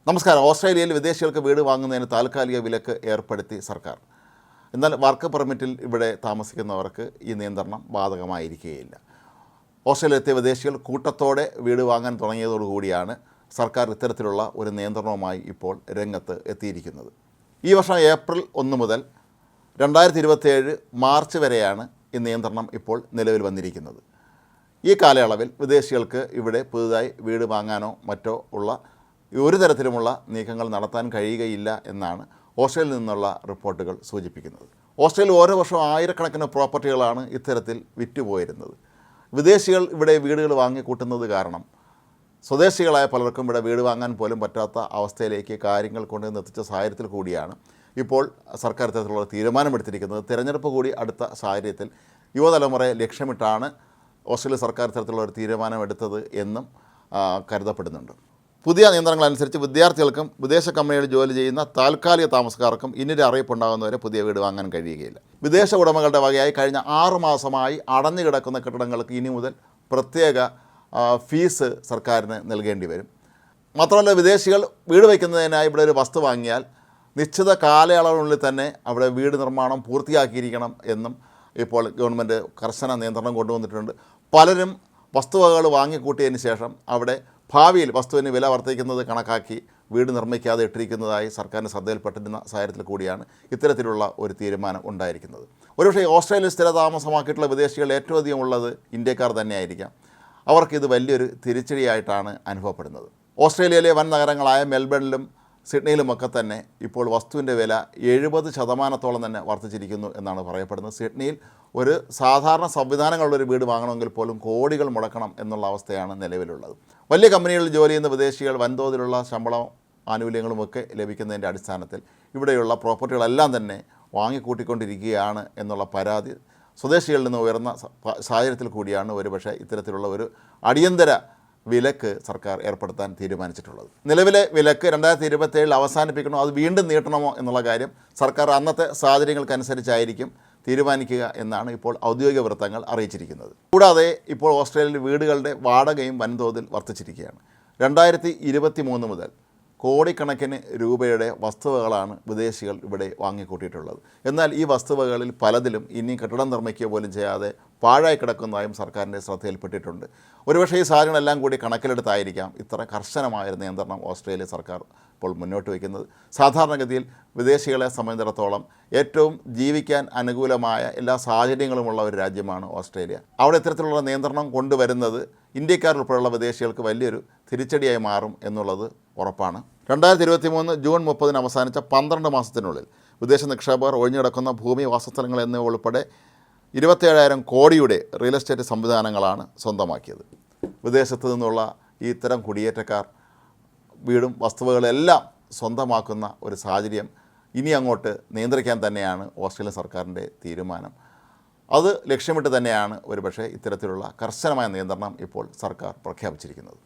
നമസ്കാരം. ഓസ്ട്രേലിയയിൽ വിദേശികൾക്ക് വീട് വാങ്ങുന്നതിന് താൽക്കാലിക വിലക്ക് ഏർപ്പെടുത്തി സർക്കാർ. എന്നാൽ വർക്ക് പെർമിറ്റിൽ ഇവിടെ താമസിക്കുന്നവർക്ക് ഈ നിയന്ത്രണം ബാധകമായിരിക്കുകയില്ല. ഓസ്ട്രേലിയയിലെത്തിയ വിദേശികൾ കൂട്ടത്തോടെ വീട് വാങ്ങാൻ തുടങ്ങിയതോടുകൂടിയാണ് സർക്കാർ ഇത്തരത്തിലുള്ള ഒരു നിയന്ത്രണവുമായി ഇപ്പോൾ രംഗത്ത് എത്തിയിരിക്കുന്നത്. ഈ വർഷം ഏപ്രിൽ 1 മുതൽ 2027 മാർച്ച് വരെയാണ് ഈ നിയന്ത്രണം ഇപ്പോൾ നിലവിൽ വന്നിരിക്കുന്നത്. ഈ കാലയളവിൽ വിദേശികൾക്ക് ഇവിടെ പുതുതായി വീട് വാങ്ങാനോ മറ്റോ ഉള്ള ഒരു തരത്തിലുമുള്ള നീക്കങ്ങൾ നടത്താൻ കഴിയുകയില്ല എന്നാണ് ഓസ്ട്രേലിയയിൽ നിന്നുള്ള റിപ്പോർട്ടുകൾ സൂചിപ്പിക്കുന്നത്. ഓസ്ട്രേലിയ ഓരോ വർഷവും ആയിരക്കണക്കിന് പ്രോപ്പർട്ടികളാണ് ഇത്തരത്തിൽ വിറ്റുപോയിരുന്നത്. വിദേശികൾ ഇവിടെ വീടുകൾ വാങ്ങിക്കൂട്ടുന്നത് കാരണം സ്വദേശികളായ പലർക്കും ഇവിടെ വീട് വാങ്ങാൻ പോലും പറ്റാത്ത അവസ്ഥയിലേക്ക് കാര്യങ്ങൾ കൊണ്ടുവന്ന് എത്തിച്ച സാഹചര്യത്തിൽ കൂടിയാണ് ഇപ്പോൾ സർക്കാർ ഇത്തരത്തിലുള്ള തീരുമാനമെടുത്തിരിക്കുന്നത്. തിരഞ്ഞെടുപ്പ് കൂടി അടുത്ത സാഹചര്യത്തിൽ യുവതലമുറയെ ലക്ഷ്യമിട്ടാണ് ഓസ്ട്രേലിയ സർക്കാർ ഇത്തരത്തിലുള്ള ഒരു തീരുമാനമെടുത്തത് എന്നും കരുതപ്പെടുന്നുണ്ട്. പുതിയ നിയന്ത്രണങ്ങളനുസരിച്ച് വിദ്യാർത്ഥികൾക്കും വിദേശ കമ്പനികളിൽ ജോലി ചെയ്യുന്ന താൽക്കാലിക താമസക്കാർക്കും ഇനിയൊരു അറിയിപ്പുണ്ടാകുന്നവരെ പുതിയ വീട് വാങ്ങാൻ കഴിയുകയില്ല. വിദേശ ഉടമകളുടെ വകയായി കഴിഞ്ഞ 6 മാസമായി അടഞ്ഞു കിടക്കുന്ന കെട്ടിടങ്ങൾക്ക് ഇനി മുതൽ പ്രത്യേക ഫീസ് സർക്കാരിന് നൽകേണ്ടി വരും. മാത്രമല്ല, വിദേശികൾ വീട് വയ്ക്കുന്നതിനായി ഇവിടെ ഒരു വസ്തു വാങ്ങിയാൽ നിശ്ചിത കാലയളവിനുള്ളിൽ തന്നെ അവിടെ വീട് നിർമ്മാണം പൂർത്തിയാക്കിയിരിക്കണം എന്നും ഇപ്പോൾ ഗവൺമെൻറ് കർശന നിയന്ത്രണം കൊണ്ടുവന്നിട്ടുണ്ട്. പലരും വസ്തുവകകൾ വാങ്ങിക്കൂട്ടിയതിന് ശേഷം അവിടെ ഭാവിയിൽ വസ്തുവിന് വില വർദ്ധിക്കുന്നത് കണക്കാക്കി വീട് നിർമ്മിക്കാതെ ഇട്ടിരിക്കുന്നതായി സർക്കാരിന് ശ്രദ്ധയിൽപ്പെട്ടിരുന്ന സാഹചര്യത്തിൽ കൂടിയാണ് ഇത്തരത്തിലുള്ള ഒരു തീരുമാനം ഉണ്ടായിരിക്കുന്നത്. ഒരുപക്ഷേ ഓസ്ട്രേലിയയിൽ സ്ഥിരതാമസമാക്കിയിട്ടുള്ള വിദേശികൾ ഏറ്റവും അധികം ഉള്ളത് ഇന്ത്യക്കാർ തന്നെയായിരിക്കാം. അവർക്കിത് വലിയൊരു തിരിച്ചടിയായിട്ടാണ് അനുഭവപ്പെടുന്നത്. ഓസ്ട്രേലിയയിലെ വൻ നഗരങ്ങളായ മെൽബണിലും സിഡ്നിയിലുമൊക്കെ തന്നെ ഇപ്പോൾ വസ്തുവിൻ്റെ വില 70% തന്നെ വർദ്ധിച്ചിരിക്കുന്നു എന്നാണ് പറയപ്പെടുന്നത്. സിഡ്നിയിൽ ഒരു സാധാരണ സംവിധാനങ്ങളുള്ളൊരു വീട് വാങ്ങണമെങ്കിൽ പോലും കോടികൾ മുടക്കണം എന്നുള്ള അവസ്ഥയാണ് നിലവിലുള്ളത്. വലിയ കമ്പനികളിൽ ജോലി ചെയ്യുന്ന വിദേശികൾ വൻതോതിലുള്ള ശമ്പളം ആനുകൂല്യങ്ങളുമൊക്കെ ലഭിക്കുന്നതിൻ്റെ അടിസ്ഥാനത്തിൽ ഇവിടെയുള്ള പ്രോപ്പർട്ടികളെല്ലാം തന്നെ വാങ്ങിക്കൂട്ടിക്കൊണ്ടിരിക്കുകയാണ് എന്നുള്ള പരാതി സ്വദേശികളിൽ നിന്ന് ഉയർന്ന സാഹചര്യത്തിൽ കൂടിയാണ് ഒരുപക്ഷെ ഇത്തരത്തിലുള്ള ഒരു അടിയന്തര വിലക്ക് സർക്കാർ ഏർപ്പെടുത്താൻ തീരുമാനിച്ചിട്ടുള്ളത്. നിലവിലെ വിലക്ക് 2027 അവസാനിപ്പിക്കണോ അത് വീണ്ടും നീട്ടണമോ എന്നുള്ള കാര്യം സർക്കാർ അന്നത്തെ സാഹചര്യങ്ങൾക്കനുസരിച്ചായിരിക്കും തീരുമാനിക്കുക എന്നാണ് ഇപ്പോൾ ഔദ്യോഗിക വൃത്തങ്ങൾ അറിയിച്ചിരിക്കുന്നത്. കൂടാതെ ഇപ്പോൾ ഓസ്ട്രേലിയയിൽ വീടുകളുടെ വാടകയും വൻതോതിൽ വർദ്ധിച്ചിരിക്കുകയാണ്. 2023 മുതൽ കോടിക്കണക്കിന് രൂപയുടെ വസ്തുവകളാണ് വിദേശികൾ ഇവിടെ വാങ്ങിക്കൂട്ടിയിട്ടുള്ളത്. എന്നാൽ ഈ വസ്തുവകളിൽ പലതിലും ഇനി കെട്ടിടം നിർമ്മിക്കുക പോലും ചെയ്യാതെ പാഴായി കിടക്കുന്നതായും സർക്കാരിൻ്റെ ശ്രദ്ധയിൽപ്പെട്ടിട്ടുണ്ട്. ഒരുപക്ഷേ ഈ സാഹചര്യങ്ങളെല്ലാം കൂടി കണക്കിലെടുത്തായിരിക്കാം ഇത്ര കർശനമായൊരു നിയന്ത്രണം ഓസ്ട്രേലിയ സർക്കാർ ഇപ്പോൾ മുന്നോട്ട് വയ്ക്കുന്നത്. സാധാരണഗതിയിൽ വിദേശികളെ സംബന്ധിച്ചിടത്തോളം ഏറ്റവും ജീവിക്കാൻ അനുകൂലമായ എല്ലാ സാഹചര്യങ്ങളുമുള്ള ഒരു രാജ്യമാണ് ഓസ്ട്രേലിയ. അവിടെ ഇത്തരത്തിലുള്ള നിയന്ത്രണം കൊണ്ടുവരുന്നത് ഇന്ത്യക്കാരുൾപ്പെടെയുള്ള വിദേശികൾക്ക് വലിയൊരു തിരിച്ചടിയായി മാറും എന്നുള്ളത് ഉറപ്പാണ്. 2023 ജൂൺ 30 അവസാനിച്ച 12 മാസത്തിനുള്ളിൽ വിദേശ നിക്ഷേപകർ ഒഴിഞ്ഞുകിടക്കുന്ന ഭൂമി, വാസസ്ഥലങ്ങൾ എന്നിവ ഉൾപ്പെടെ 27,000 കോടിയുടെ റിയൽ എസ്റ്റേറ്റ് സംവിധാനങ്ങളാണ് സ്വന്തമാക്കിയത്. വിദേശത്തു നിന്നുള്ള ഈ ഇത്തരം കുടിയേറ്റക്കാർ വീടും വസ്തുവകളെല്ലാം സ്വന്തമാക്കുന്ന ഒരു സാഹചര്യം ഇനി അങ്ങോട്ട് നിയന്ത്രിക്കാൻ തന്നെയാണ് ഓസ്ട്രേലിയൻ സർക്കാരിൻ്റെ തീരുമാനം. അത് ലക്ഷ്യമിട്ട് തന്നെയാണ് ഒരുപക്ഷെ ഇത്തരത്തിലുള്ള കർശനമായ നിയന്ത്രണം ഇപ്പോൾ സർക്കാർ പ്രഖ്യാപിച്ചിരിക്കുന്നത്.